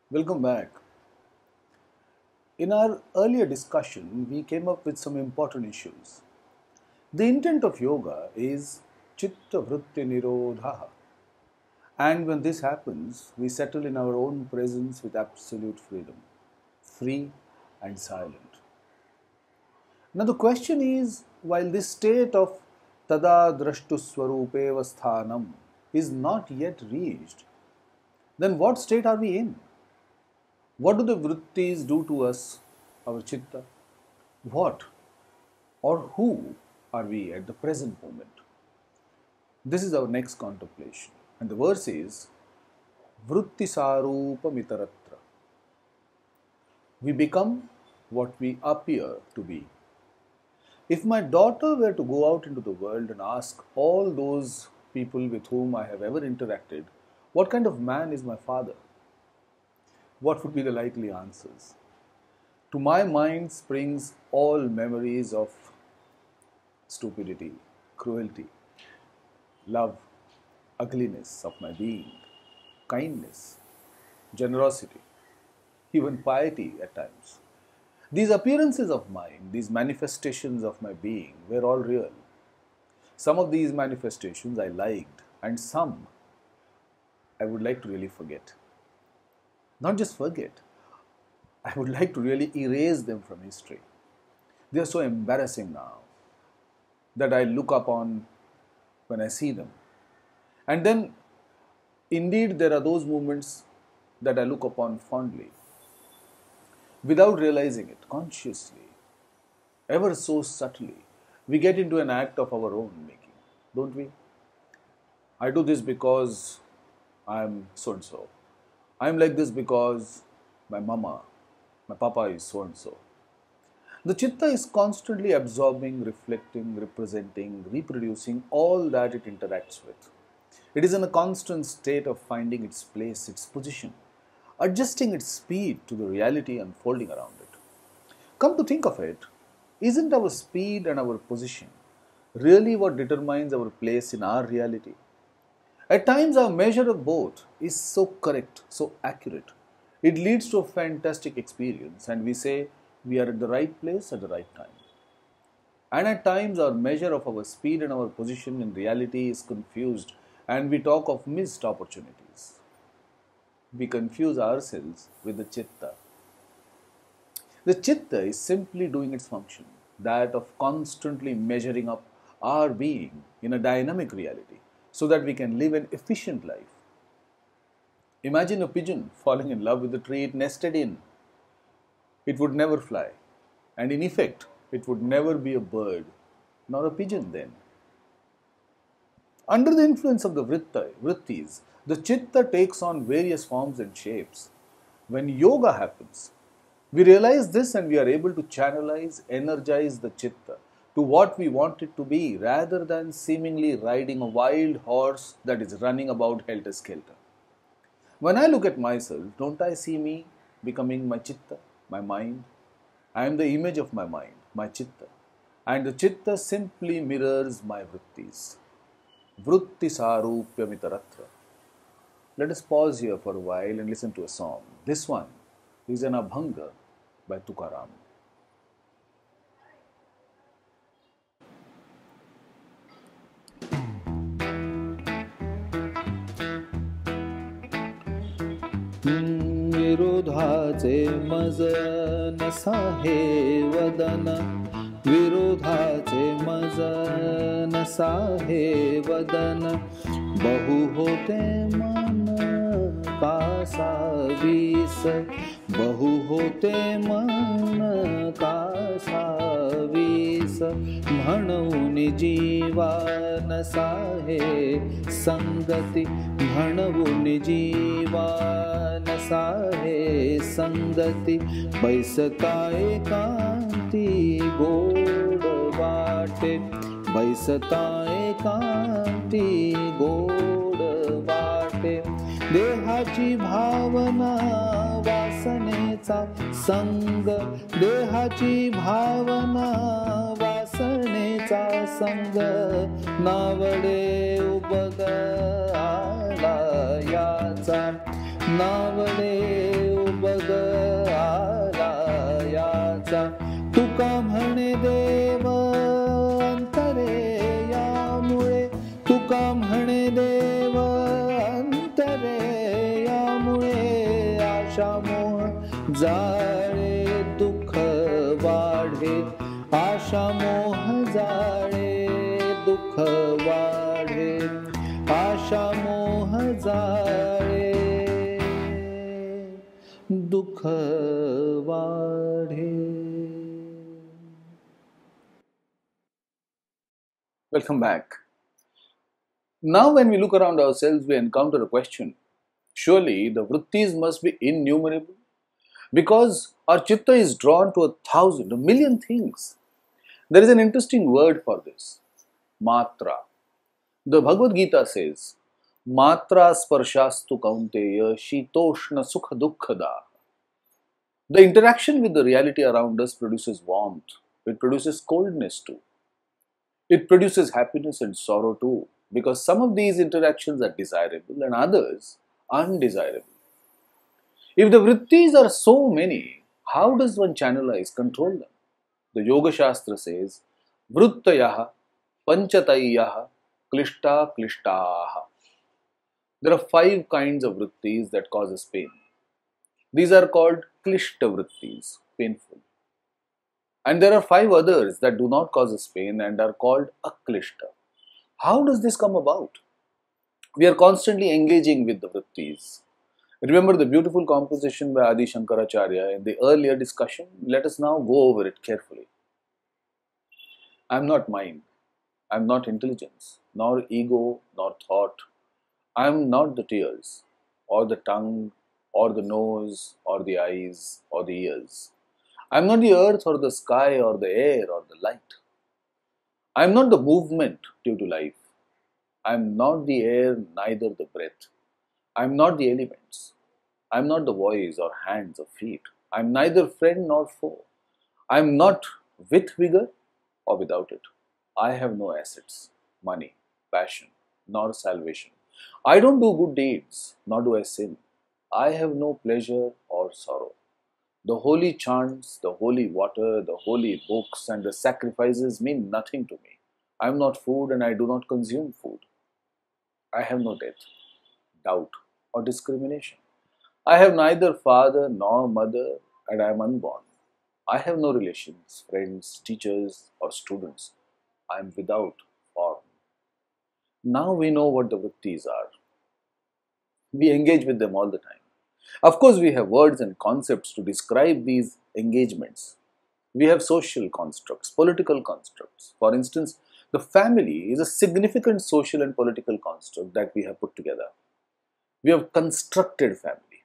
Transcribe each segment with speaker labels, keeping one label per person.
Speaker 1: Welcome back. In our earlier discussion, we came up with some important issues. The intent of yoga is chitta vritti nirodha. And when this happens, we settle in our own presence with absolute freedom, free and silent. Now the question is, while this state of tada drashtu swarupeva sthanam is not yet reached, then what state are we in? What do the vrittis do to us, our chitta? What or who are we at the present moment? This is our next contemplation. And the verse is vritti sarupa mitaratra. We become what we appear to be. If my daughter were to go out into the world and ask all those people with whom I have ever interacted, what kind of man is my father? What would be the likely answers? To my mind springs all memories of stupidity, cruelty, love, ugliness of my being, kindness, generosity, even piety at times. These appearances of mine, these manifestations of my being were all real. Some of these manifestations I liked, and some I would like to really forget. Not just forget, I would like to really erase them from history. They are so embarrassing now that I look upon when I see them. And then, indeed, there are those moments that I look upon fondly, without realizing it, consciously, ever so subtly. We get into an act of our own making, don't we? I do this because I am so and so. I am like this because my mama, my papa is so and so. The chitta is constantly absorbing, reflecting, representing, reproducing all that it interacts with. It is in a constant state of finding its place, its position, adjusting its speed to the reality unfolding around it. Come to think of it, isn't our speed and our position really what determines our place in our reality? At times, our measure of both is so correct, so accurate. It leads to a fantastic experience, and we say we are at the right place at the right time. And at times, our measure of our speed and our position in reality is confused, and we talk of missed opportunities. We confuse ourselves with the chitta. The chitta is simply doing its function, that of constantly measuring up our being in a dynamic reality, so that we can live an efficient life. Imagine a pigeon falling in love with the tree it nested in. It would never fly, and in effect, it would never be a bird, nor a pigeon then. Under the influence of the vrittis, the chitta takes on various forms and shapes. When yoga happens, we realize this and we are able to channelize, energize the chitta to what we want it to be, rather than seemingly riding a wild horse that is running about helter-skelter. When I look at myself, don't I see me becoming my chitta, my mind? I am the image of my mind, my chitta. And the chitta simply mirrors my vrittis. Vritti sarupya mitaratra. Let us pause here for a while and listen to a song. This one is an Abhanga by Tukaram.
Speaker 2: विरोधाचे मज नसाहे वदन विरोधाचे मज नसाहे वदन बहु होते मन कासा वीस बहु होते मन कासा वीस म्हणून जीवा नसाहे संगती म्हणून जीवा नसाहे संगती बैसता एकांती गोड वाटे बैसता एकांती गोड वाटे देहाची भावना वासनेचा संग देहाची भावना वासनेचा संग नावडे उबग आला याचा नावडे ज्ञानदेव अंतरे यामुळे आशामोह जाळे दुःख वाढे आशामोह जाळे दुःख वाढे आशामोह जाळे दुःख वाढे.
Speaker 1: Welcome back. Now, when we look around ourselves, we encounter a question. Surely the vrittis must be innumerable because our chitta is drawn to 1,000, a million things. There is an interesting word for this, matra. The Bhagavad Gita says, Matra sparshastu kaunteya shitoshna sukha dukkhada. The interaction with the reality around us produces warmth. It produces coldness too. It produces happiness and sorrow too, because some of these interactions are desirable and others undesirable. If the vrittis are so many, how does one channelize, control them? The Yoga Shastra says, Vrittayaha Panchatayaha Klishta Klishtaha. There are 5 kinds of vrittis that causes pain. These are called Klishta vrittis, painful. And there are 5 others that do not cause us pain and are called Aklishta. How does this come about? We are constantly engaging with the vrittis. Remember the beautiful composition by Adi Shankaracharya in the earlier discussion? Let us now go over it carefully. I am not mind, I am not intelligence, nor ego, nor thought. I am not the tears, or the tongue, or the nose, or the eyes, or the ears. I am not the earth, or the sky, or the air, or the light. I am not the movement due to life. I am not the air, neither the breath. I am not the elements. I am not the voice or hands or feet. I am neither friend nor foe. I am not with vigor or without it. I have no assets, money, passion, nor salvation. I don't do good deeds, nor do I sin. I have no pleasure or sorrow. The holy chants, the holy water, the holy books, and the sacrifices mean nothing to me. I am not food and I do not consume food. I have no death, doubt, or discrimination. I have neither father nor mother and I am unborn. I have no relations, friends, teachers, or students. I am without form. Now we know what the vrittis are. We engage with them all the time. Of course, we have words and concepts to describe these engagements. We have social constructs, political constructs. For instance, the family is a significant social and political construct that we have put together. We have constructed family.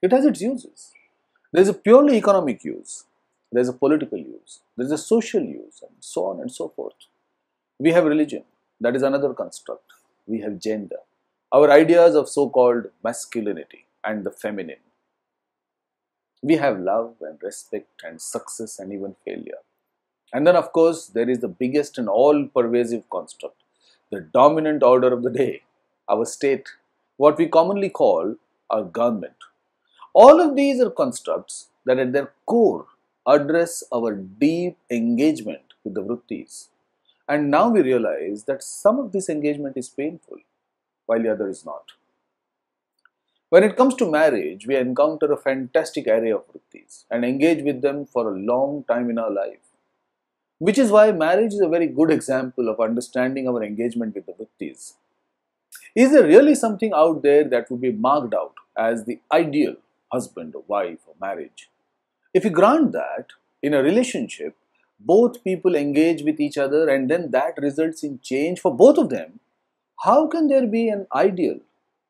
Speaker 1: It has its uses. There is a purely economic use, there is a political use, there is a social use, and so on and so forth. We have religion, that is another construct. We have gender, our ideas of so-called masculinity and the feminine. We have love and respect and success and even failure. And then, of course, there is the biggest and all-pervasive construct, the dominant order of the day, our state, what we commonly call our government. All of these are constructs that at their core address our deep engagement with the vrittis. And now we realize that some of this engagement is painful, while the other is not. When it comes to marriage, we encounter a fantastic array of vrittis and engage with them for a long time in our life. Which is why marriage is a very good example of understanding our engagement with the vrittis. Is there really something out there that would be marked out as the ideal husband or wife or marriage? If you grant that, in a relationship, both people engage with each other and then that results in change for both of them, how can there be an ideal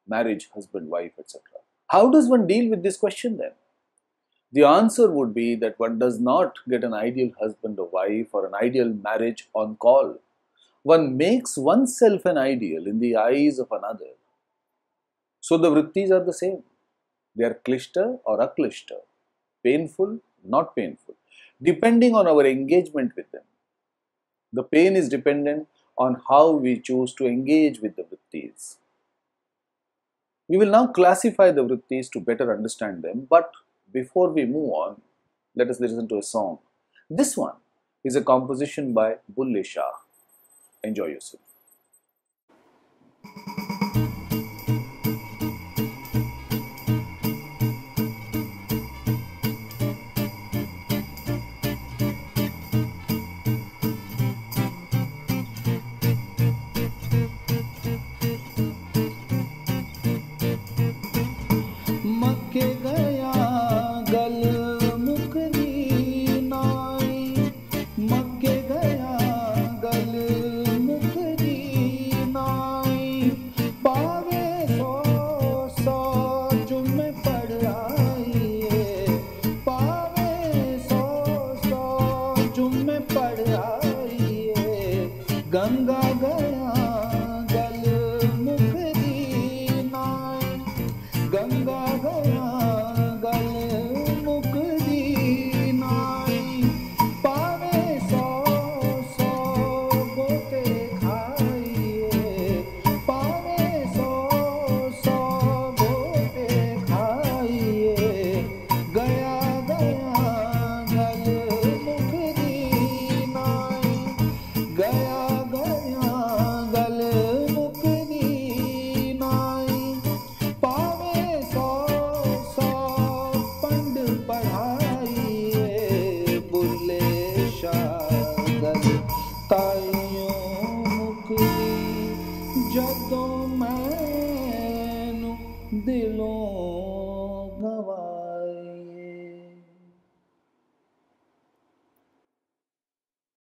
Speaker 1: marriage, husband, wife, etc.? How does one deal with this question then? The answer would be that one does not get an ideal husband or wife or an ideal marriage on call. One makes oneself an ideal in the eyes of another. So the vrittis are the same. They are klishta or aklishta, painful, not painful, depending on our engagement with them. The pain is dependent on how we choose to engage with the vrittis. We will now classify the vrittis to better understand them, but before we move on, let us listen to a song. This one is a composition by Bulle Shah. Enjoy yourself.
Speaker 2: ਪਾਈਓ ਮੁਕਤੀ ਜਦੋਂ